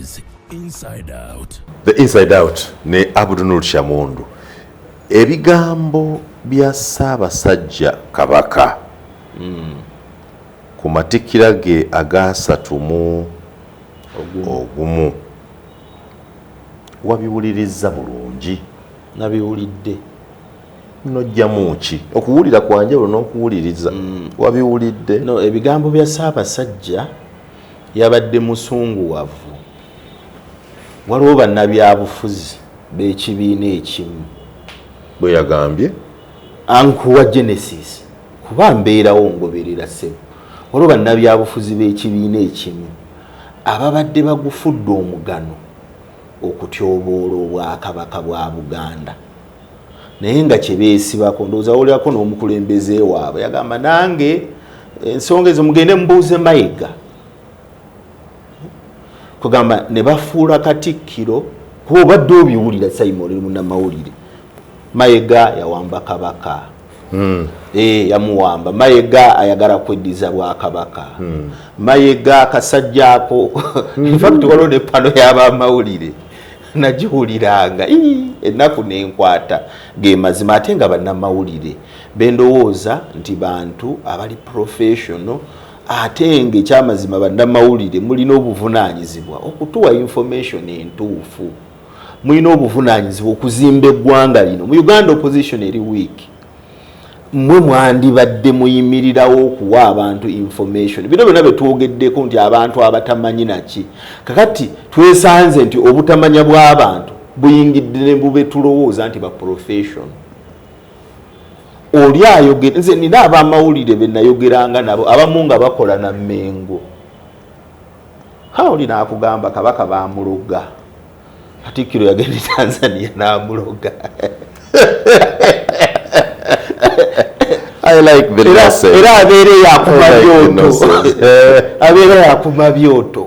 is Inside Out. The Inside Out ne Abdunur Shamundu. Ebigambo bya Ssaabasajja Kabaka ku matikkira ge agasatu mu ogumu wabiwuliriza bulungi? Nabiwulidde. Nojjamu ki? Okuwulira kwanje n'okuwuliriza wabiwulidde? No, ebigambo bya Ssaabasajja yabadde musunguwavu. Waliwo bannabyabufuzi b'ekibiina ekimu bwe yagambye ankuwa Genesis kuba mbeerawo ngoberera ssebo. Waliwo bannabyabufuzi b'ekibiina ekimu ababadde bagufudde omugano okutyoboola obwakabaka bwa Buganda, naye nga kye beesibako ndowooza wolerako n'omukulembeze waabwe yagamba nange ensonga ezo mugende mubuuze Mayiga. Kugamba ne bafuula Katikkiro kuba obadde obiwulira Simon munnamawulire. Mayiga yawamba Kabaka. Yamuwamba. Mayiga ayagala kweddiza Bwakabaka. Mayiga akasajja ako in fact waliwo ne pano y'abamawulire nagiwuliranga ennaku nenkwata ge mazima ate nga bannamawulire bendowooza nti bantu abali professional ate nga ekyamazima bannamawulire mulina obuvunaanyizibwa okutuwa information entuufu, mulina obuvunaanyizibwa okuzimba eggwanga lino. Mu Uganda opposition eri weak, mmwe mwandibadde muyimirirawo okuwa abantu information. Bino byonna betwogeddeko nti abantu abatamanyi naki, kakati twesanze nti obutamanya bw'abantu buyingidde ne bube tulowooza nti ba profession. Oli ayogera, nze nina abamawulire be nayogeranga nabo abamu nga bakola na Mmengo. Oli naakugamba Kabaka baamuloga, Katikkiro yagenda Tanzania n'amuloga. I like the lesson. Era abeere yakuma byoto.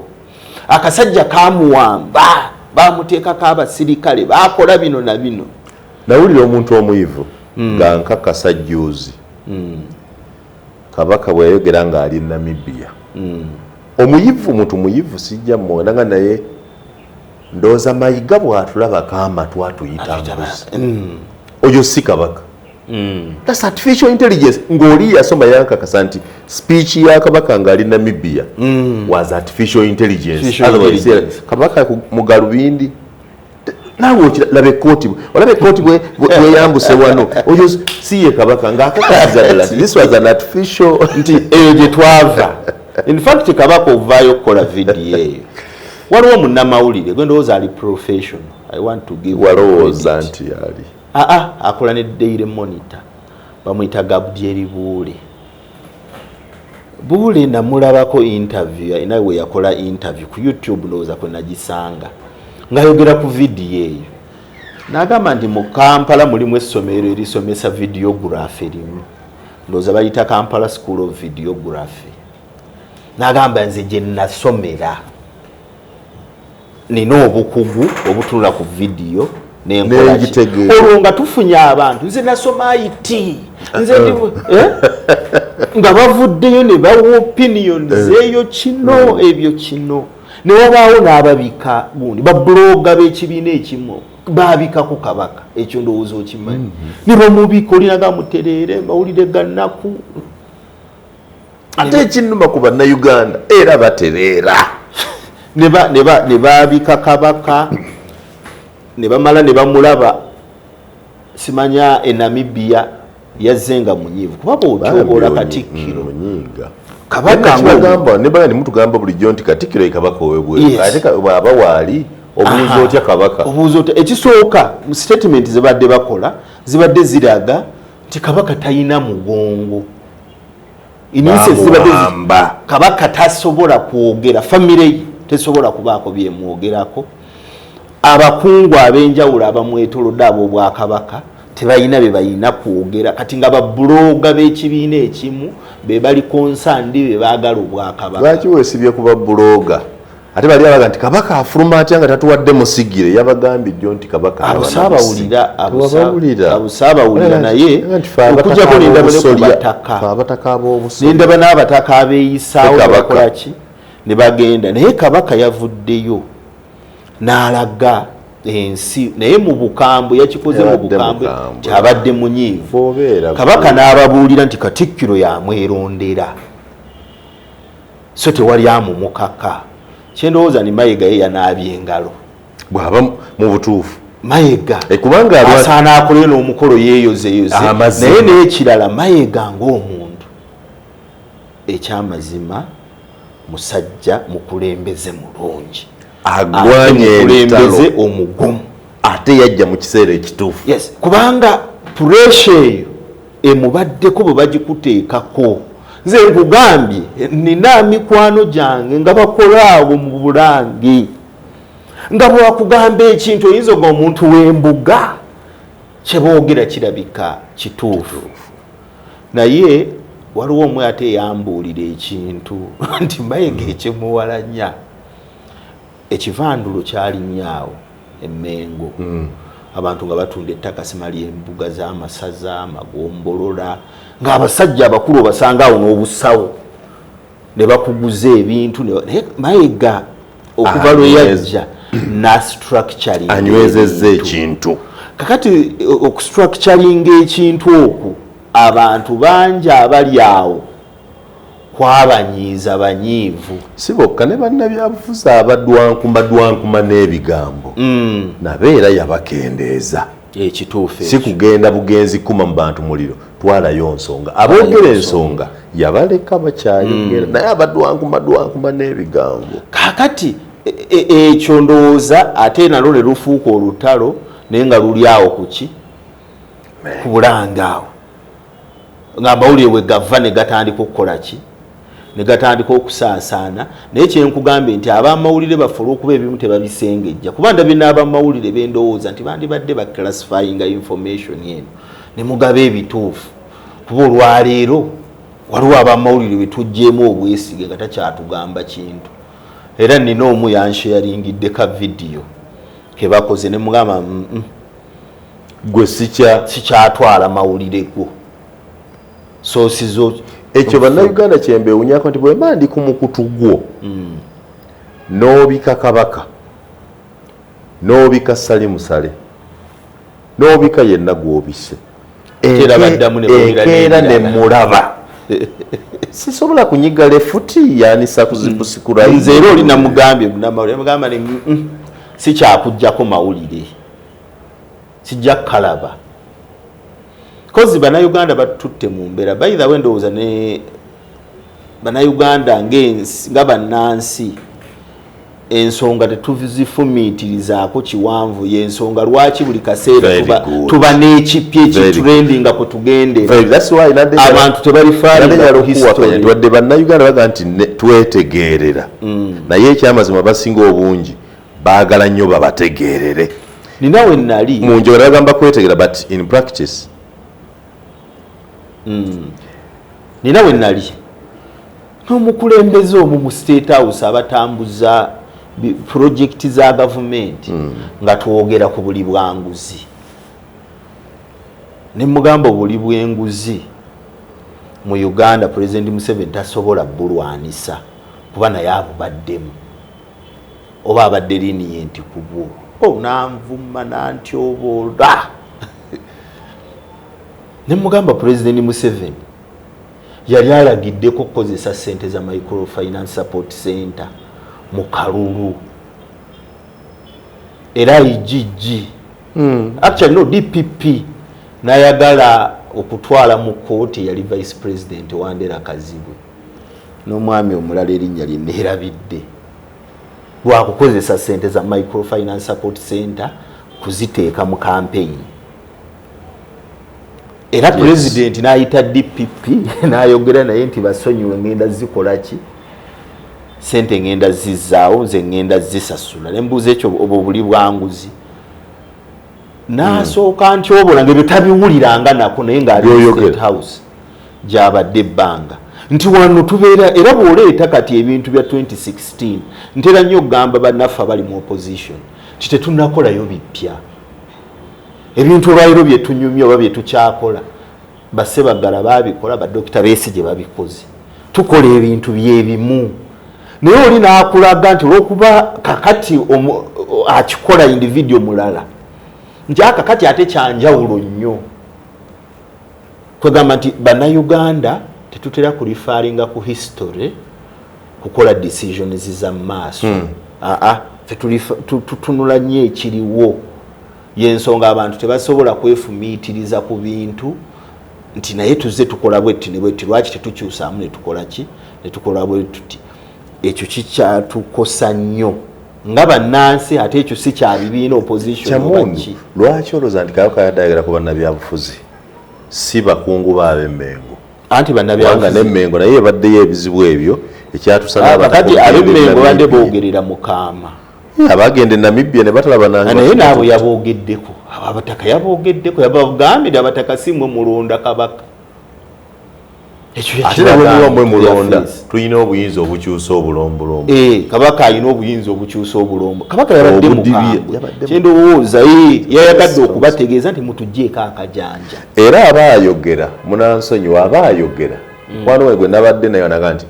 Akasajja kamuwamba, bamuteekako abasirikale, bakola bino na bino. Nawulira omuntu omuyivu nga nkakasa jjuuzi Kabaka bwe yayogera nga ali Namibia. Omuyivu muntu muyivu sijja mmwonanga naye ndowooza Mayiga bw'atulaba kama twatuyita mbuzi. Oyo si Kabaka. That's artificial intelligence. Ngoli yasoma yankakasa nti speech ya Kabaka nga ali Namibia was artificial intelligence. Otherwise Kabaka mugalubindi nawo labe koti olabe koti bwe yambuse wano oyo siye Kabaka nga akakasiza this was an artificial nti eje twava. In fact Kabaka ovayo kola video eyo waliwo munnamawulire gwendowooza ali professional. I want to give walowooza nti ali akola ne Daily Monitor bamuyita Gabriel Buule namulabako interview naye we yakola interview ku YouTube ndowooza kwe nagisanga ngayogera ku video eyo n'agamba nti mu Kampala mulimu essomero erisomesa videography limu ndowooza bayita Kampala School of Videography. N'agamba nze gye nasomera nina obukugu obutunula ku video nenkola olwo nga tufunye abantu nze nasoma IT nze nga bavuddeyo ne bawa opinions eyo kino ebyo kino ne wabaawo n'ababika gundi babloga b'ekibiina ekimu baabika ku Kabaka ekyo ndowooza okimanyi ne bamubika olinaga mutereere mawulire gannaku ate ekinnuma ku bannayuganda era batereera ne baabika Kabaka ne bamala ne bamulaba simanya Namibia yazzenga munyivu kuba bw'otyobola Katikkiro Kabaka ngamba ne bali mutugamba bulijjo nti Katikkiro Kabaka owebwe ate aba waali obuuza otya Kabaka obuuza otya ekisooka mu statement zibadde bakola zibadde ziraga nti Kabaka tayina mugongo. Inise zibadde Kabaka tasobola kwogera, family tesobola kubaako byemwogerako. Abakungu ab'enjawulo abamwetolodde abo bwa Kabaka tebalina be balina kwogera kati nga babloga b'ekibiina ekimu be bali concerned be baagala obwa Kabaka. Lwaki weesibye kuba bloga? Ate bali abaga nti Kabaka afuluma atya nga tatuwadde musigire yabagambye nti Kabaka abusabawulira naye okujjako n'endaba ne kubataka abataka ab'obusolya n'endaba n'abataka abeeyisaawo bakolaki ne bagenda naye Kabaka yavuddeyo n'alaga ensi naye mu bukambwe yakikoze mu bukambwe kyabadde munyiivu kabaka n'ababuulira nti Katikkiro yamwerondera so tewali amumukaka kyendowooza ni Mayiga ye yanaabye engalo bw'aba mu butuufu Mayiga kubanga asaana akole n'omukolo yeeyozeyoze naye n'ekirala Mayiga ng'omuntu ekyamazima musajja mukulembeze mulungi agwanye mukulembeze omugumu ate yajja mu kiseera ekituufu yes kubanga pressure eyo emubaddeko bwe bagikuteekako nze nkugambye nina mikwano gyange nga bakola awo mu Bulange nga bwakugamba ekintu oyinza nga omuntu w'embuga kyeboogera kirabika kituufu naye waliwo omwe ate yambuulira ekintu nti Mayiga ekimuwalanya ekivandulo kyalinnyawo Emmengo abantu nga batunda ettaka sima ly'embuga z'amasaza amagombolola ng'abasajja abakulu obasanga awo n'obusawo ne bakuguza ebintu naye Mayiga okuva lwe yajja nastructuring anywezezza ekintu kakati okustructuringa ekintu okwo abantu bangi abali awo kwabanyiiza banyiivu si bokka ne bannabyabufuzi abadwankuma n'ebigambo nabeera yabakendeeza ekituufu si kugenda bugenzi kuma mu bantu muliro twalayo nsonga aboogera ensonga yabaleka bakyayogera naye abadwankuma n'ebigambo kakati ekyo ndowooza ate nalwo ne lufuuka olutalo naye nga luli awo kuki ku Bulange awo ng'amawulire bwe gava ne gatandika okukola ki ne gatandika okusaasaana naye kyenkugambye nti abamawulire baffe olw'okuba ebimu tebabisengejja kuba ndabye n'abamawulire bendowooza nti bandibadde baclassifyinga information eno ne mugaba ebituufu kuba olwaleero waliwo abamawulire bwe tuggyemu obwesige nga takyatugamba kintu era nina omu yansharingidde ka vidiyo kebakoze ne mugamba gwe sikyatwala mawulire go soosizo ekyo bannayuganda kyembeewunyako nti bwemba ndi ku mukutu gwo n'obika kabaka n'obika salimusale n'obika yenna gw'obise ekeera ne mulaba sisobola kunyigala efuti yanisa kuzibusikula nze era oli namugambye munamawulire mugamba ni sikyakuggyako mawulire sijja kalaba kozi bannayuganda batutte mu mbeera by the way ndowooza ne bannayuganda nga bannansi ensonga tetuzifumiitirizaako kiwanvu y'ensonga lwaki buli kaseera tuba n'ekipya ekitrendinga kwe tugendera abantu tebalifaawadde bannayuganda baga nti twetegeerera naye ekyamazima basinga obungi baagala nnyo babategeerere ninawe nali mu njogera bagamba kwetegeera but in practice ninawe nali n'omukulembeze omu mu State House abatambuza projekiti za gavumenti nga twogera ku buli bwanguzi ne mugamba obuli bw'enguzi mu Uganda President Museveni tasobola bulwanisa kuba naye abubaddemu oba abadde lenient ku bwo nanvuma nantyobola ne mugamba President Museveni yali alagiddeko kukozesa ssente za Microfinance Support Center mu Kalulu era igigi actually no DPP nayagala okutwala mu kooti yali Vice President Wandera Kazibwe n'omwami omulala erinnya lye neerabidde lwakukozesa ssente za Microfinance Support Center kuziteeka mu campaign era President n'ayita DPP n'ayogera naye nti basonyiwe ngenda zikola ki sente ngenda zizzaawo nze ngenda zisasula ne mbuuza ekyo obwo buli bwanguzi n'asooka ntyobola ng'ebyo tabiwuliranga nako naye ng'ali State House gy'abadde ebbanga nti wano tubeera era bw'oleeta kati ebintu bya 2016 ntera nnyo okugamba bannaffe abali mu opposition ti tetunnakolayo bipya ebintu olwaliro bye tunyumya oba bye tukyakola Bassebagala baabikola ba Dr. Besigye babikoze tukola ebintu byebimu naye oli n'akulaga nti olwokuba kakati akikola individual mulala nti akakati ate kyanjawulo nnyo kwegamba nti bannayuganda tetutera kulifaringa ku history kukola decisions za maaso tutunula nnyo ekiriwo yensonga abantu tebasobola kwefumiitiriza ku bintu nti naye tuzze tukola bwetti ne bwetti lwaki tetukyusaamu ne tukola ki ne tukola bwe tuti ekyo kikyatukosa nnyo nga bannansi ate ekyo si kya bibiina opposition kyamundu lwaki olowooza nti Kabaka yadayagala ku bannabyabufuzi si bakungu b'ab'Emmengo anti bannabyabufuzi n'Emmengo naye ebaddeyo ebizibu ebyo ekyatusana kati ab'Emmengo badde boogerera Mukama abagenda e Namibia ne batalaba naye naabo yaboogeddeko abataka yaboogeddeko yabagambira abataka simwe mulonda Kabaka ate nabwe mulonda tulina obuyinza obukyusa obulombolombo Kabaka alina obuyinza obukyusa obulombo Kabaka yabadde mukambwe kyendowooza yayagadde okubategeeza nti mutugjeeko akajanja era aba ayogera munansonyiwa aba ayogera mwana we gwe nabadde nayo naga nti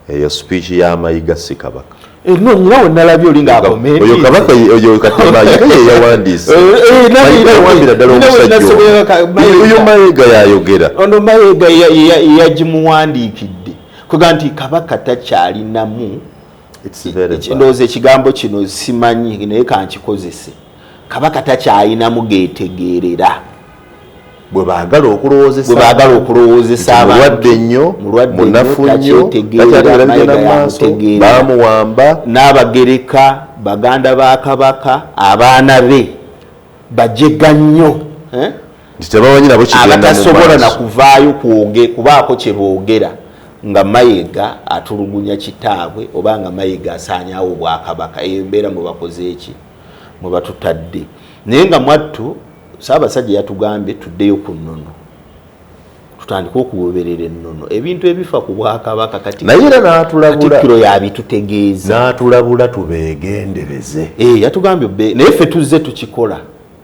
eyo speech y'Amayiga si Kabaka no nyina wennalabye oli ng'akomenti oyo Kabaka oyo Katimayiga yeyawandiise wambira ddala omusajja oyo Mayiga yayogera ono Mayiga yagimuwandiikidde kuga nti Kabaka takyalinamu ndowooza ekigambo kino simanyi naye kankikozese Kabaka takyalinamu geetegeerera bwe baagala okulowoozesa mulwadde nnyo munafu nnyo takyategeera baamuwamba n'Abagereka baganda ba Kabaka abaana be bajega nnyo tebamanyi nabo kigenda abatasobola nakuvaayo kubaako kye boogera nga Mayiga atulugunya kitaabwe oba nga Mayiga asaanyaawo Obwakabaka eyo mbeera mwe bakoze eki mwe batutadde naye nga mwattu Ssaabasajja yatugambye tuddeyo ku nnono tutandika okugoberera ennono ebintu ebifa ku Bwakabaka kati naye era Katikkiro yabitutegeeza n'atulabula tubeegendereze yatugambye naye ffe tuzze tukikola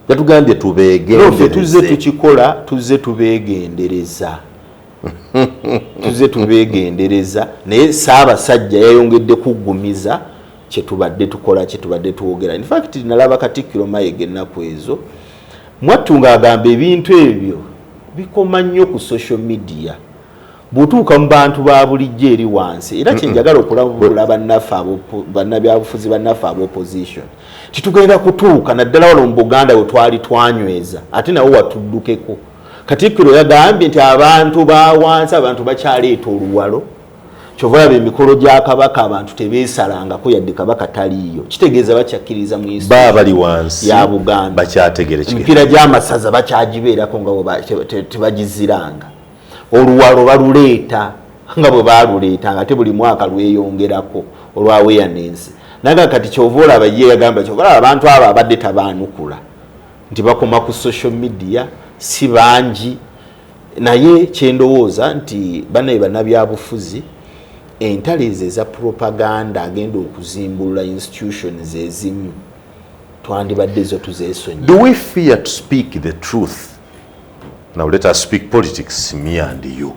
yatugambye tubeegendereze tuzze tukikola tuzze tubeegendereza tuzze tubeegendereza naye Ssaabasajja yayongedde kuggumiza kyetubadde tukola kyetubadde tuwogera in fact nalaba Katikkiro Mayiga ennaku ezo mwattu ng'agamba ebintu ebyo bikoma nnyo ku social media bw'otuuka mu bantu ba bulijjo eri wansi era kyenjagala okulabula bannabyabufuzi bannaffe ab'opposition titugenda kutuuka naddala wano mu Buganda we twali twanyweza ate nawo watuddukeko Katikkiro yagambye nti abantu ba wansi abantu bakyaleeta oluwalo kyova olaba emikolo gya Kabaka abantu tebeesalangako yadde Kabaka taliiyo kitegeeza bakyakkiriza mu bali wansi ya Buganda bakyategere emipiira gy'amasaza bakyagibeerako nga tebagiziranga oluwalo baluleeta nga bwe baaluleetanga ate buli mwaka lweyongerako olwa awareness naga kati kyova olaba ye yagamba kyova olaba abantu abo abadde tabaanukula nti bakoma ku social media si bangi naye kyendowooza nti bannaye bannabyabufuzi entale eza propaganda agenda okuzimbulula institutions ezimu twandibadde zo tuzeesonyi. Do we fear to speak the truth? Now let us speak politics, me and you.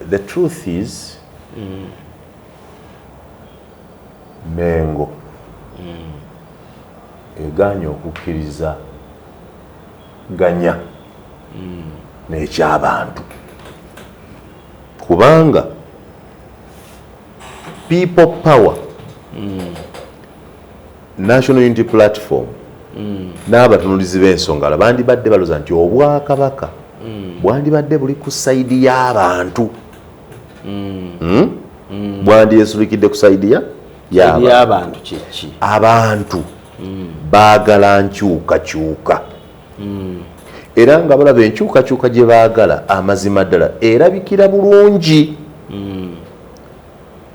The truth is Mengo eganye okukkiriza ganya n'ekyabantu kubanga people power National Unity Platform n'abatunulizi b'ensonga bandibadde baloza nti Obwakabaka bwandibadde buli ku saidi y'abantu bwandyesulikidde ku saidi y'abantu kyeki abantu baagala nkyukakyuka era nga balaba enkyukakyuka gye baagala amazima ddala erabikira bulungi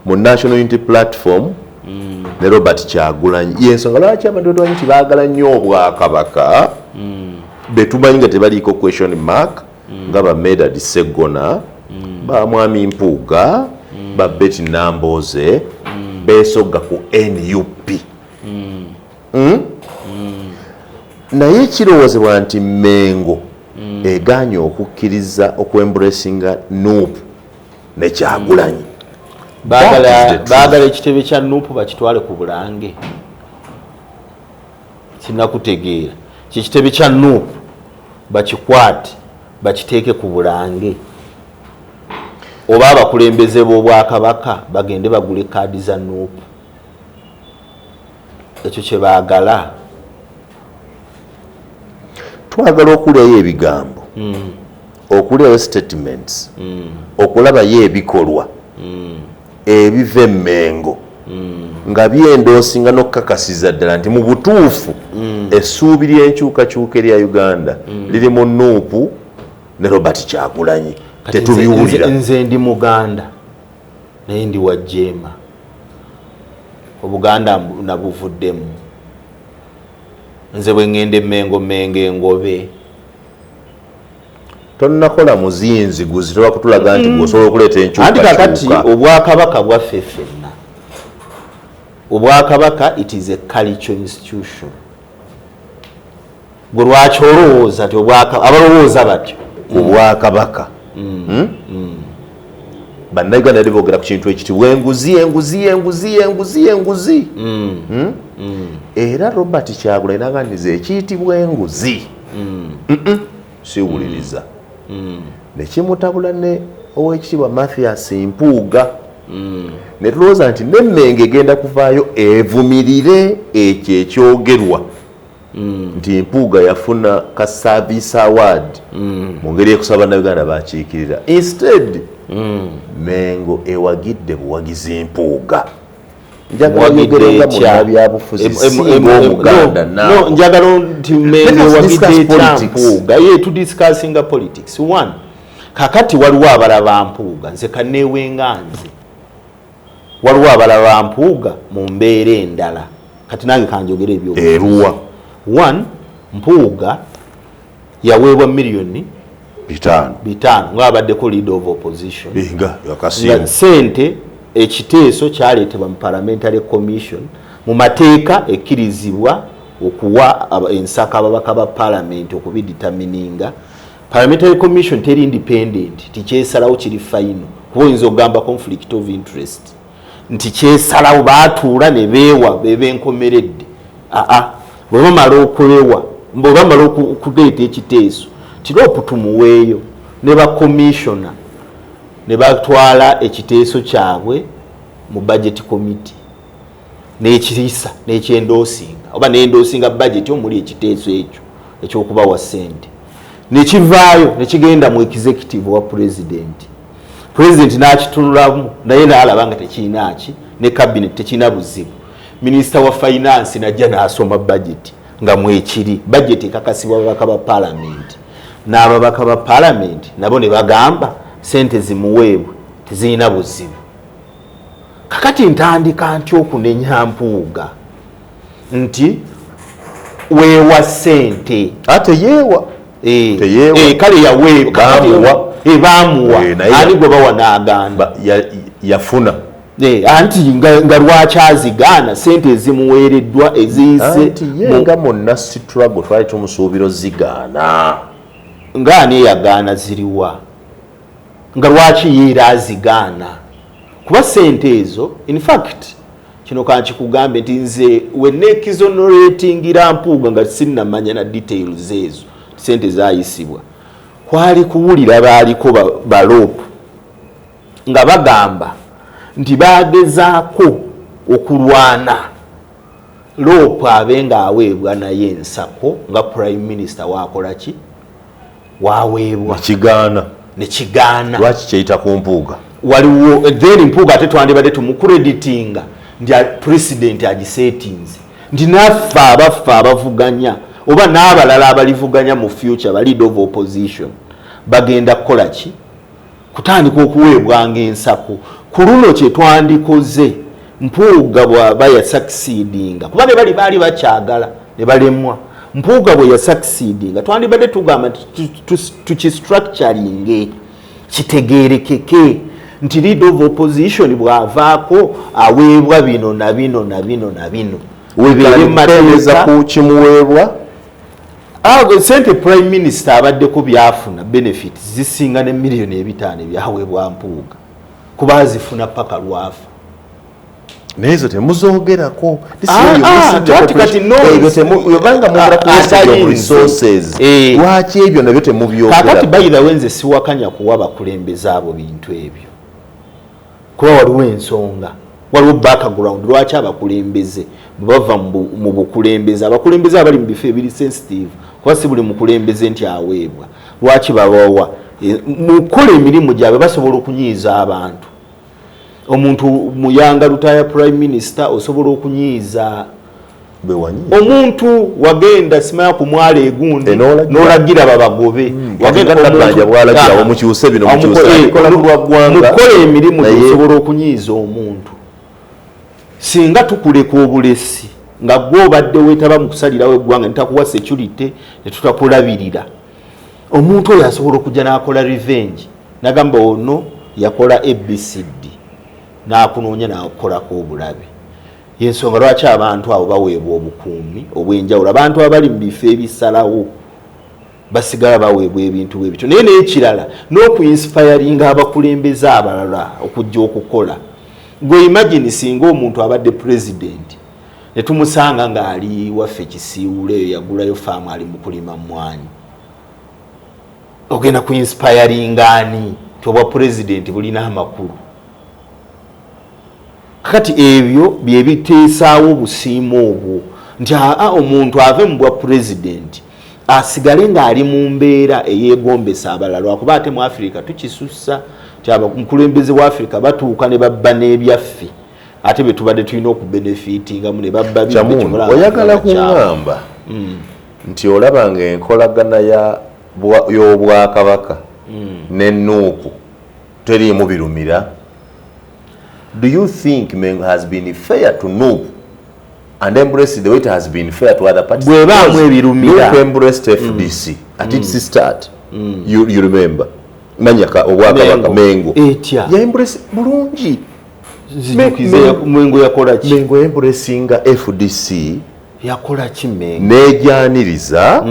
mu National Unity Platform ne Robert Kyagulanyi yensonga lwaki abantu nti baagala nnyo Obwakabaka betumanyi nga tebaliiko question mark nga ba Medard Segona ba Mwami Mpuuga ba Betty Nambooze beesogga ku NUP naye kirowoozebwa nti Mengo eganye okukkiriza okwembracinga NUP ne Kyagulanyi Bagala ekitebe kya Nuupu bakitwale ku Bulange. Sinakutegeera. Kitebe kya Nuupu bakikwate bakiteeke ku Bulange. Oba abakulembeze b'Obwakabaka bagende bagule kaadi za Nuupu. Ekyo kye baagala. Twagala okulyayo ebigambo, okulyayo statements, okulabayo ebikolwa ebiva emmengo nga byendoosinga n'okukakasiza ddala nti mu butuufu essuubi ly'enkyukakyuka erya Uganda liri mu Nuupu ne Robert Kyagulanyi. Tetubiwulira. Nze ndi Muganda naye ndi wa Jeema. Obuganda nabuvuddemu. Nze bwe ngende Mmengo Engobe. Tonnakola muzinziguzi tewakutulaga nti gwosobola okuleeta enkyukakyuka. Anti kakati Obwakabaka bwaffe ffenna. Obwakabaka it is a cultural institution. Gwe lwaki olowooza ti abalowooza batyo Obwakabaka bannayuganda yali boogera ku kintu ekitibwa enguzi. Era Robert Kyagulanyi n'agandiza ekiyitibwa enguzi. Siwuliriza. Ne kimutabula ne ow'ekitiibwa Mathias Mpuuga. Ne tulowooza nti n'Emmenge egenda kuvaayo evumirire ekyo ekyogerwa nti Mpuuga yafuna ka Service Award mu ngeri ekusaba Bannayuganda bakiikirira. Instead Mmengo ewagidde buwagizi Mpuuga. Njagala yogerenga mu byabyabufuzi singa Omuganda no njagala nti Mmengo ewagidde Mpuuga ye to discussing politics. One, kakati waliwo abalaba Mpuuga nze kanneewenga nze waliwo abalaba Mpuuga mu mbeera endala kati nange kanjogera ebyo eruwa. One, Mpuuga yaweebwa million 5 ng'abaddeko leader of opposition. Sente ekiteeso kyaleetebwa mu parliamentary commission mu mateeka ekkirizibwa okuwa ensaka ababaka ba parliament okubiditamininga. Parliamentary commission teri independent tikyesalawo kiri final kuba oyinza okugamba conflict of interest nti kyesalawo baatuula ne beewa bebenkomeredde. Bwe bamala okulewa bwe bamala okuleeta ekiteeso Tiropu tumuweeyo ne ba commissioner ne batwala ekiteeso kyabwe mu budget committee n'ekirisa n'ekyendoosinga oba n'endoosinga budget omuli ekiteeso ekyo ekyokubawa ssente nekivaayo nekigenda mu executive wa president n'akitunulamu naye n'alaba nga tekiinaaki ne cabinet tekina buzibu. Minister wa finance najja n'asoma budget nga mwekiri budget ekakasibwa ababaka ba parliament n'ababaka ba parliament nabo ne bagamba sente zimuweebwe tezirina buzibu. Kakati ntandika ntya okunenya Mpuuga nti weewa sente ate yeewa kale yaweebwa baamuwa ani gwe bawa n'aganda yafuna anti nga lwaki azigaana sente ezimuweereddwa eziyise nga monna struggle twali tumusuubira zigaana ngaani eyagaana ziriwa nga lwaki yeera azigaana kuba sente ezo in fact kino kankikugambe nti nze wenekizonoratingira Mpuuga nga sinnamanya na details ezo sente zayisibwa kwali kuwulira baaliko baloopu nga bagamba nti bagezaako okulwana loopu abenga aweebwa naye ensako nga prime minister wakola ki waweebwa nekigaana lwaki kyeyita ku Mpuuga waliwo then Mpuuga ate twandibadde tumukreditinga nti president agisetinze nti naffe abavuganya oba n'abalala abalivuganya mu future ba leader of opposition bagenda kukola ki kutandika okuweebwanga ensako. Ku luno kye twandikoze Mpuuga bw'aba yasucceedinga kuba ne baali bakyagala ne balemwa. Mpuuga bwe yasucceedinga twandibadde tugamba tukistructuringe kitegeerekeke nti leader of opposition bw'avaako aweebwa bino na bino na bino na bino webeereza ku kimuweebwa. Sente prime minister abaddeko byafuna benefits zisinga ne million 5 ebyaweebwa Mpuuga kuba azifuna paka lwafa nezo temuzogerako lwaki ebyo nabyo temubyogera bayira wenze siwakanya kuwa bakulembeze abo bintu ebyo kuba waliwo ensonga waliwo background lwaki abakulembeze bava mu bukulembeze abakulembeze abali mu bifo ebiri sensitive kuba si buli mukulembeze nti aweebwa lwaki babawa mukola emirimu gyabwe basobola okunyiiza abantu omuntu muyanga lutaya prime minister osobola okunyiiza omuntu wagenda simaya ku mwala egundi n'olagira babagobe mukola emirimu osobola okunyiiza omuntu singa tukuleka obulesi nga gwe obadde weetaba mu kusalirawo eggwanga nitakuwa security ne tutakulabirira omuntu oyo asobola okujja n'akola revenge nagamba ono yakola ABCD n'akunoonya n'akolako obulabe yensonga lwaki abantu abo baweebwa obukuumi obw'enjawulo abantu abali mu bifo ebisalawo basigala baweebwa ebintu bwebityo naye n'ekirala n'okuinspiringa abakulembeze abalala okujja okukola gwe imagine singa omuntu abadde president ne tumusanga ng'ali waffe Kisiiwula eyo yagulayo faamu ali mu kulima mmwanyi ogenda kuinspiringa ani ti obwa president bulina amakulu kati ebyo bye biteesaawo obusiimo obwo nti omuntu ave mu bwa president asigale ng'ali mu mbeera eyeegombesa abalala lwakuba ate mu Africa tukisussa ti abakulembeze wa Africa batuuka ne babba n'ebyaffe ate bye tubadde tulina okubenefitingamu ne babba oyagala kuŋŋamba nti olaba ng'enkolagana y'obwakabaka n'ennuuku teriimu birumira. Do you think Mengo has been fair to Nuupu and embrace the way it has been fair to other parties? Nuupu embraced FDC at its start. You remember? Manyaka obwakabaka Mengo ya embrace bulungi. Mengo yakola ki? Mengo embracinga FDC yakola ki Mengo? Nejyaniriza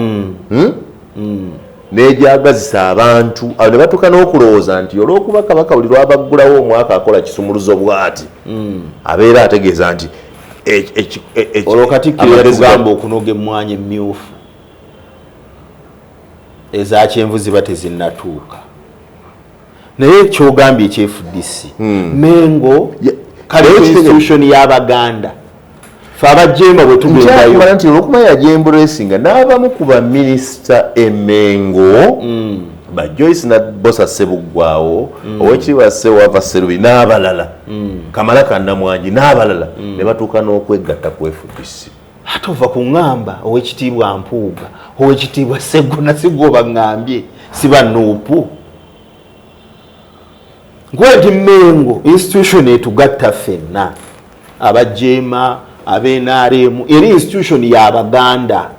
nejagazisa abantu abo ne batuuka n'okulowooza nti olw'okuba kabaka buli lwabaggulawo omwaka akola kisumuluzo bw'ati abeera ategeeza nti olwo Katikkiro yatugamba okunoga emmwanyi emmyufu eza kyenvu ziba tezinnatuuka naye kyogambye ekya FDC Mengo kale institution y'Abaganda abajemba bwe tugendayo nti olwokuba yajembulesinga n'abamu ku baminisita Mengo ba Joyce Nabosa Ssebuggwawo owekitiibwa Ssewava Sserubi n'abalala Kamala Kannamwangi n'abalala ne batuuka n'okwegatta ku FDC ate ova ku ŋŋamba owekitiibwa Mpuuga owekitiibwa Sseggona sigwoba ŋŋambye siba Nuupu nkwe nti Mengo institution etugatta ffenna abajema abenaremu eri institution y'Abaganda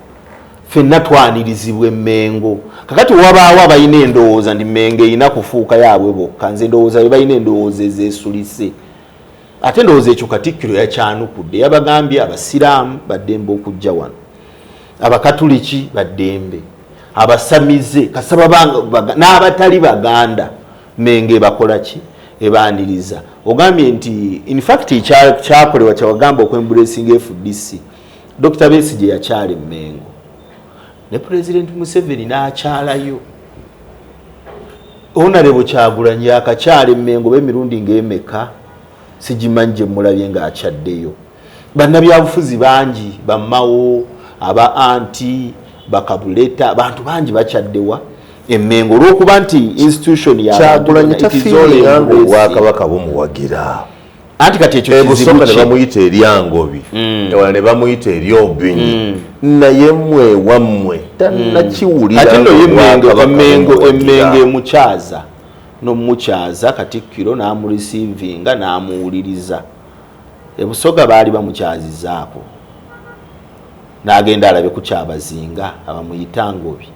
ffenna twanirizibwa Mengo kakati wabaawo abalina endowooza ndi Mengo erina kufuuka yaabwe bokka nze ndowooza be balina endowooza ezeesulise ate ndowooza ekyo Katikkiro yakyanukudde yabagambye abasiraamu baddembe okujja wano abakatuliki baddembe abasamize kasaba n'abatali Baganda Mengo bakola ki ebaniriza ogambye nti in fact kyakolewa kyawagamba okwembulesinga FDC Dr. Besigye yakyali Mengo ne President Museveni n'akyalayo Honorable Kyagulanyi akakyali Mengo b'emirundi ng'emeka sigimanyi gye mulabye ng'akyaddeyo bannabyabufuzi bangi bammawo aba anti bakabuleta abantu bangi bakyaddewa Mengo olw'okuba nti institution Kyagulanyi tafiiringa ng'obwakabaka bumuwagira anti kati ekyo Busooka ne bamuyita eryangobi ewala ne bamuyita eryobinyi naye mmwe wammwe tannakiwulira ate nno ye Mengo emukyaza n'omukyaza Katikkiro n'amurisiivinga n'amuwuliriza Busooka baali bamukyazizaako n'agenda alabe ku Kyabazinga abamuyita ngobi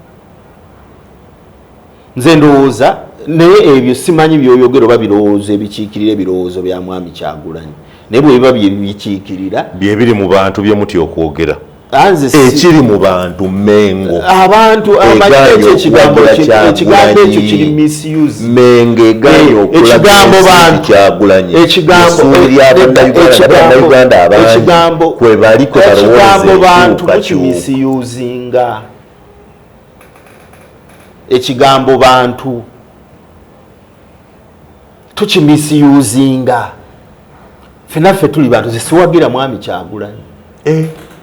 nze ndowooza naye ebyo simanyi byoyogera oba birowoozo ebikiikirira ebirowoozo bya mwami Kyagulanyi naye bwe biba bye bikiikirira bye biri mu bantu bye muti okwogera ekiri mu bantu Mengo abantu amanyi ekigambo ekyo kiri misuse Menge egaanye ekigambo bantu Kyagulanyi Uganda abangi kwe baliko ekigambo bantu kukimisiyuzinga ekigambo bantu tukimisiyuzinga fenaffe tuli bantu zisiwagira mwami Kyagulanyi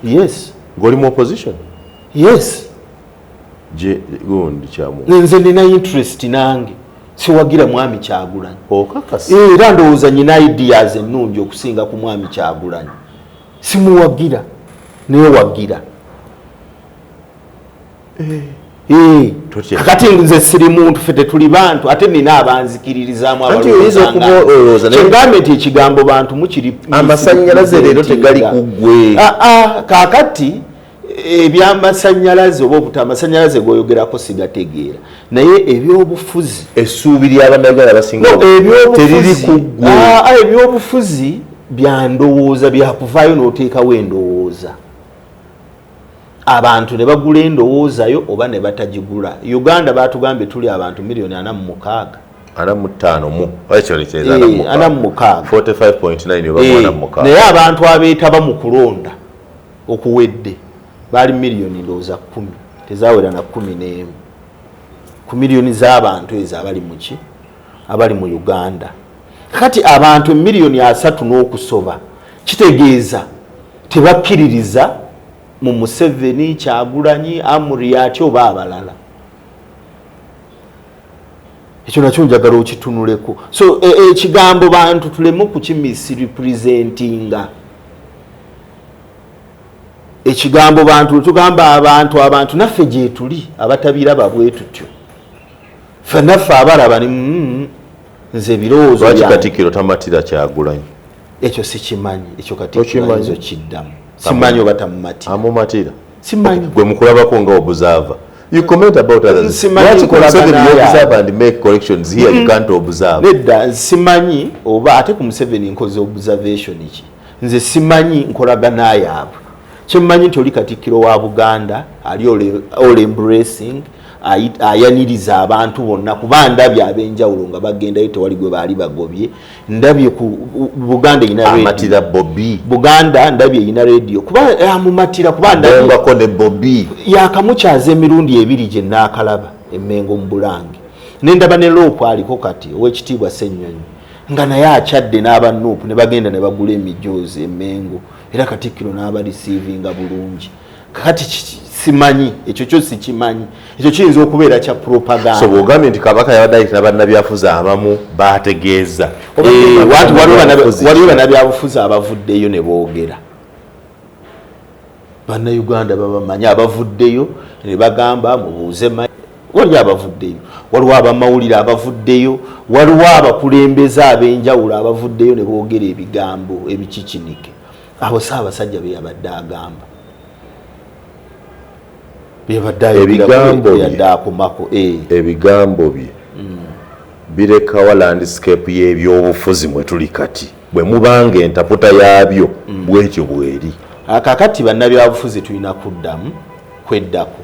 yes ng'oli mu opposition yes je gundi kyamu nze nina interest nange siwagira mwami Kyagulanyi okakasi era ndowooza nyina ideas ennungi okusinga ku mwami Kyagulanyi simuwagira naye wagira kakati nze siri muntu ffe tetuli bantu ate nina abanzikiririzaamu abalokyengambe nti ekigambo bantu mukiri amasannyalaze leero tegali kuggwe kakati ebyamasanyalaze oba obuta amasannyalaze goyogerako sigategeera naye ebyobufuzi essuubi ly'abannayuganda abasinga teriri kuggwe ebyobufuzi byandowooza byakuvaayo n'oteekawo endowooza abantu ne bagula endowoozayo oba ne batagigula Uganda batugambye tuli abantu miliyoni 46 45.9 naye abantu abeetaba mu kulonda okuwedde bali miliyoni ndowooza 10 tezawera na 11 ku miliyoni z'abantu ezo abali mu Uganda kati abantu miliyoni 3 n'okusoba kitegeeza tebakkiririza mu Museveni Kyagulanyi Amuri atyo oba abalala ekyo nakyo njagala okitunuleko so ekigambo bantu tulemu kukimisrepresentinga ekigambo bantu tugamba abantu naffe gye tuli abatabiraba bwe tutyo fenaffe abalaba ni nze birowoozo lwaki Katikkiro tamatira Kyagulanyi ekyo sikimanyi ekyo Katikkiro ezo kiddamu simanyi oba tamumatira amumatira simanyi gwe mukulabako nga observer you comment about others lwaki Museveni observe and make corrections here you can't observe nedda simanyi oba ate ku Museveni nkoze observation ki nze simanyi nkolagana yaabwe kyemmanyi nti oli Katikkiro wa Buganda ali all embracing ayaniriza abantu bonna kuba ndabye ab'enjawulo nga bagendayo tewali gwe baali bagobye ndabye ku Buganda ina radio amatira Bobby Buganda ndabye ina radio kuba amumatira kuba ndabye ko ne Bobby yakamukyaza emirundi 2 gye naakalaba Emmengo mu Bulange nendaba ne Lopo aliko kati ow'ekitiibwa Ssennyonyi nga naye akyadde n'abanuupu ne bagenda ne bagula emijoozi Emmengo era Katikkiro n'aba receivinga bulungi kati simanyi ekyo kyo sikimanyi ekyo kiyinza okubeera kya propaganda so bwogambye nti Kabaka yabadde ayita bannabyabufuzi abamu baategeeza waliwo bannabyabufuzi abavuddeyo ne boogera bannayuganda babamanyi abavuddeyo ne bagamba mubuuze waliwo abavuddeyo waliwo abamawulire abavuddeyo waliwo abakulembeze ab'enjawulo abavuddeyo ne boogera ebigambo ebikikinike abo Ssaabasajja be yabadde agamba ebigambo bye birekawa landscape y'ebyobufuzi mwe tuli kati bwe mubanga entaputa yaabyo bwekyo bweri kakati bannabyabufuzi tulina kuddamu kweddako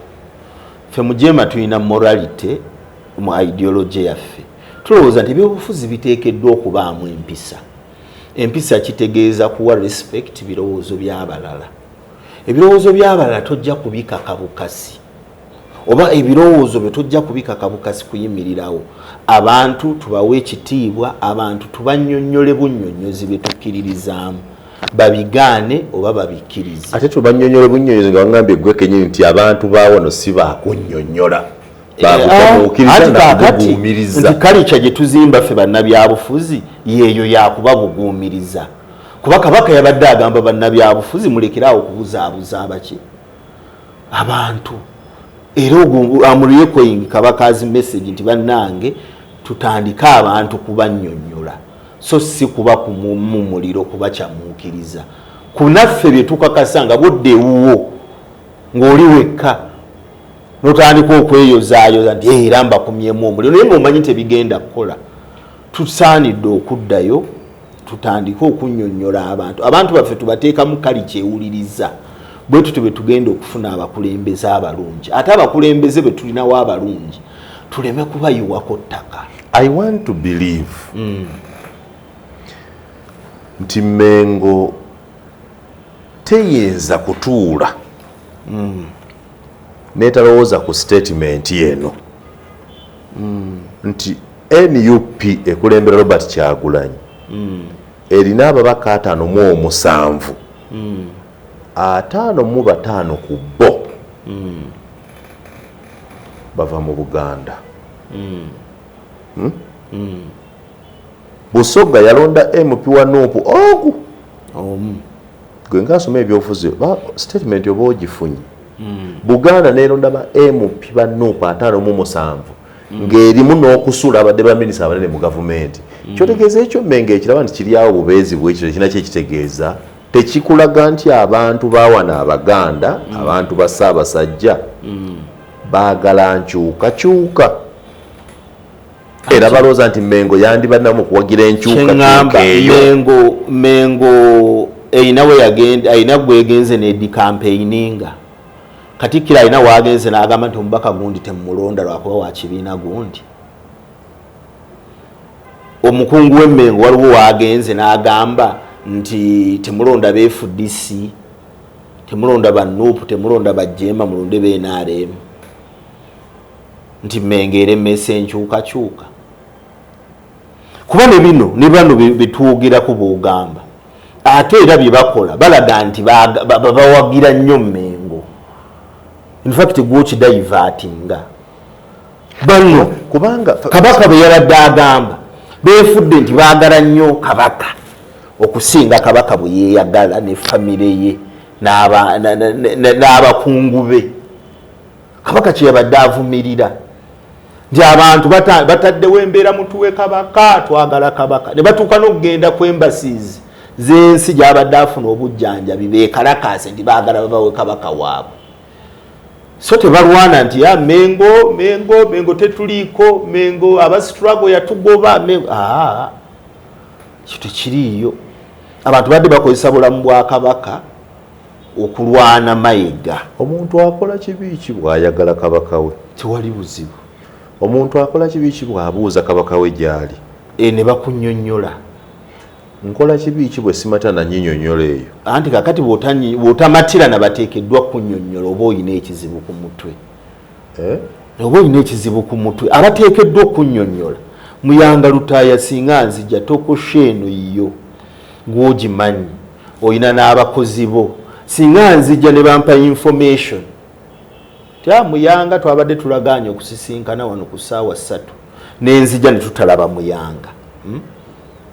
ffe mujema tulina morality mu ideology yaffe tulowooza nti ebyobufuzi biteekeddwa okubaamu empisa kitegeeza kuwa respect birowoozo by'abalala ebirowoozo by'abalala tojja kubikaka bukasi oba ebirowoozo bye tojja kubikaka bukasi kuyimirirawo abantu tubawe ekitiibwa abantu tubannyonnyole bunnyonnyozi bye tukkiririzaamu babigaane oba babikkirize ate tubanyonyole bunnyonnyozi nga wangambye gwe kenyini nti abantu baawono si baakunnyonnyola nti kalica gye tuzimba ffe bannabyabufuzi yeeyo yakuba buguumiriza kuba Kabaka yabadde agamba bannabyabufuzi mulekerawo okubuzaabuza abaki abantu era amuriye koyingi Kabaka azi message nti bannange tutandike abantu kubannyonnyola so si kuba kumumuliro kuba kyamuukiriza kunaffe bye tukakasa nga budde ewuwo ng'oli wekka notandika okweyozaayoza nti era mbakumyemu omuliro naye ng'omanyi tebigenda kukola tusaanidde okuddayo tutandike okunnyonnyola abantu baffe tubateekamu kali kyewuliriza bwe tutyo bwe tugenda okufuna abakulembeze abalungi ate abakulembeze bwe tulinawo abalungi tuleme kubayiwako ttaka. I want to believe nti Mengo teyinza kutuula netalowooza ku statement eno nti NUP ekulembera Robert Kyagulanyi erina ababaka 57 5 ku bo bava mu Buganda. Busoga yalonda MP wa Nuupu ogu gwe ngasoma ebyofuzi statement oba ogifunye. Buganda neronda ba MP ba Nuupu 57 ng'erimu n'okusula abadde ba minisita abanene mu gavumenti. Kyotegeeza ekyo Mmengo ekiraba nti kiri awo bubeezi bw'ekyo ekina kyekitegeeza tekikulaga nti abantu bawana Abaganda abantu ba Ssaabasajja baagala nkyukakyuka era balooza nti Mmengo yandibaddamu okuwagira enkyukakyuka eyo. Mmengo eyina we yagenda ayina gwegenze n'edi campaigninga Katikkiro alina waagenze n'agamba nti omubaka gundi temulonda lwakuba wa kibiina gundi. Omukungu w'Emmengo waliwo waagenze n'agamba nti temulonda BFDC, temulonda ba Nuupu, temulonda ba Jema, mulonde BNRM. Nti Mmengo eremesa enkyukakyuka. Kuba ne bino ne bano bituugira ku bugamba. Ate era bye bakola balaga nti bawagira nnyo Mmengo. In fact gwoki divertinga bano kubanga kabaka bwe yabadde agamba beefudde nti baagala nnyo kabaka okusinga kabaka bwe yeeyagala ne famire ye n'abakungu be. Kabaka kye yabadde avumirira nti abantu bataddewo embeera mutuwe kabaka twagala kabaka ne batuuka n'okugenda ku embassies z'ensi gy'abadde afuna obujjanjabi beekalakaase nti baagala babawe kabaka waabwe. So tebalwana nti ya Mengo tetuliiko Mengo aba struggle yatugoba kito kiriyo. Abantu badde bakozesa bulamu bwa kabaka okulwana mayiga. Omuntu akola kibi ki bw'ayagala kabaka we? Tewali buzibu. Omuntu akola kibi ki bw'abuuza kabaka we gyali? Ne bakunnyonnyola. Nkola kibi ki bwe simata na nnyinnyonnyola eyo? Anti kakati bw'otamatira na bateekeddwa kunnyonnyola oba oyina ekizibu ku mutwe. Oba oyina ekizibu ku mutwe abateekeddwa okunnyonnyola. Muyanga Lutaaya singa nzija tokosha eno yo gw'ogimanyi oyina n'abakozi bo. Singa nzija ne bampa information tya Muyanga twabadde tulagaanye okusisinkana wano ku ssaawa 3 n'enzija ne tutalaba Muyanga.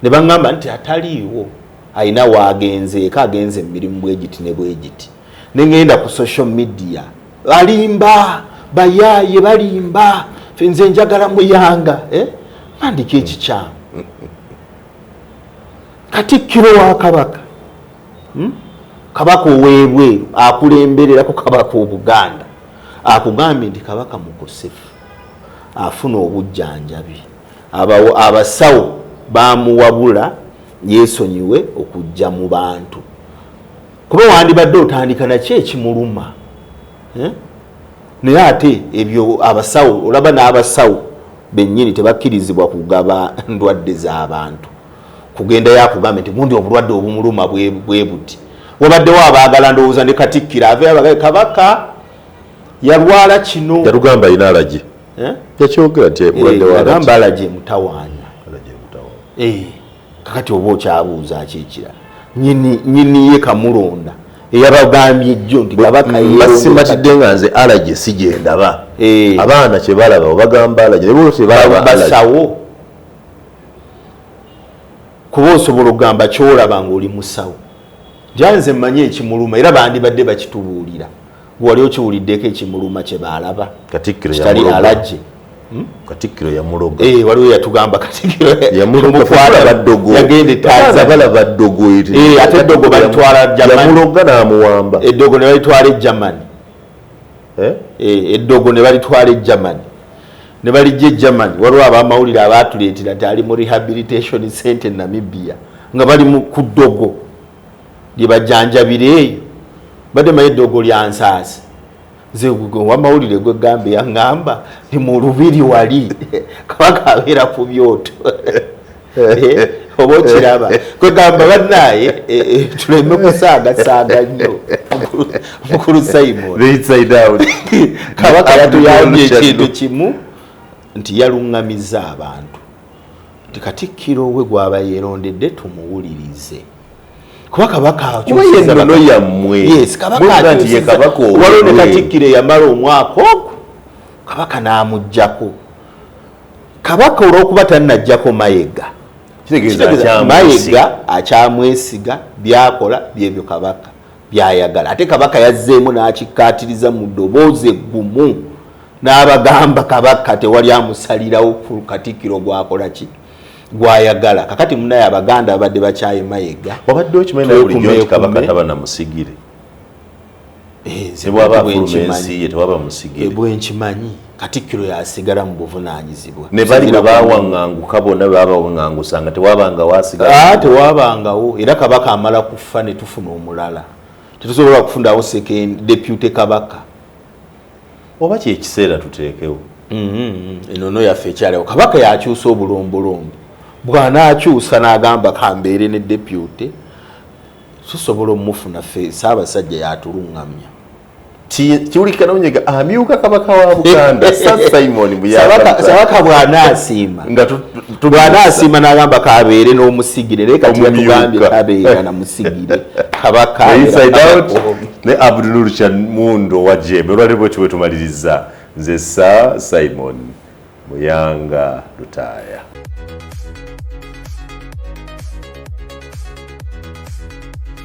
Ne bangamba nti ataliiwo ayina waagenze eka agenze emirimu bwegiti ne bwegiti. Nengenda ku social media balimba bayaaye balimba nze njagala Muyanga mandika ekikyamu. Katikkiro wa kabaka kabaka oweebwe akulembererako kabaka Obuganda akugambye nti kabaka mukosefu afuna obujjanjabi abasawo bamuwabula yeesonyiwe okujja mu bantu. Kuba wandibadde otandika nakyo ekimuluma naye ate ebyo abasawo olaba n'abasawo bennyini tebakkirizibwa kugaba ndwadde z'abantu. Kugenda yakugamba nti bundi obulwadde obumuluma bwe buti. Wabaddewo abaagala ndowooza ne Katikkiro ave abagaye kabaka yalwala kino yatugamba ayina alagi yakyogera nti yagamba alagi mutawaanya. Kakati oba okyabuuza akikira nyini ye Kamulonda eyabagambye ejjo nti kabaka basimatidde nga nze alagi sigendaba abaana kye balaba obagamba alagi basawo kuba osobola okugamba kyolaba ng'oli musawo. Njanze mmanyi ekimuluma era bandibadde bakitubuulira wali okiwuliddeko ekimuluma kye baalaba Katikkiro alagi Katikkiro yamuloga waliwo yatugamba Katikkiro yamuloga baddogo yagenda etaza balaba ddogo ate eddogo balitwala Germany yamuloga n'amuwamba eddogo ne balitwala Germany eddogo ne balitwala Germany ne balijja Germany. Waliwo abamawulire abaatuleetera nti ali mu rehabilitation center Namibia nga bali ku ddogo lye bajjanjabira eyo badde maye eddogo lya nsaasi nze wamawulire gwe gambe yaŋŋamba ni mu lubiri wali kabaka abeera ku byoto oba okiraba kwegamba bannaaye tuleme kusaagasaaga nnyo mukulu Simon kabaka yatuyambye ekintu kimu nti yaluŋŋamizza abantu nti Katikkiro we gwaba yeerondedde tumuwulirize kuba kabaka ennono yammwe waliwo ne Katikkiro yamala omwaka ogwo kabaka n'amuggyako kabaka olw'okuba tannaggyako Mayiga Mayiga akyamwesiga byakola byebyo kabaka byayagala ate kabaka yazzeemu n'akikkaatiriza mu ddoboozi eggumu n'abagamba kabaka tewali amusalirawo ku Katikkiro gwakola ki gwayagala kakati munaye Abaganda abadde bakyaye Mayiga wabadde okimanyi naye bulijjo nti kabaka taba na musigire tewaba afuluma ensi ye tewaba musigire bwenkimanyi Katikkiro yasigala mu buvunaanyizibwa ne bali bwe bawaŋŋanguka bonna babawaŋŋangusanga tewabanga wasigala tewabangawo era kabaka amala kufa ne tufuna omulala tetusobola kufundawo second deputy kabaka oba kyekiseera tuteekewo enono yaffe ekyalewo kabaka yakyusa obulombolombo bw'anaakyusa n'agamba kambeere ne deputy tusobola omufuna ffe Ssaabasajja yatuluŋŋamya kiwulikika n'onyega amyuka kabaka wa Buganda Simon Sabaka bw'anaasiima bw'anaasiima n'agamba kabeere n'omusigire naye kati yatugambye kabeera na musigire kabaka Inside Out ne Abdul Kyamundo wa Jembe olwaleero bwe kiwe tumaliriza nze Simon Muyanga Lutaaya.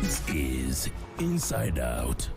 This is Inside Out.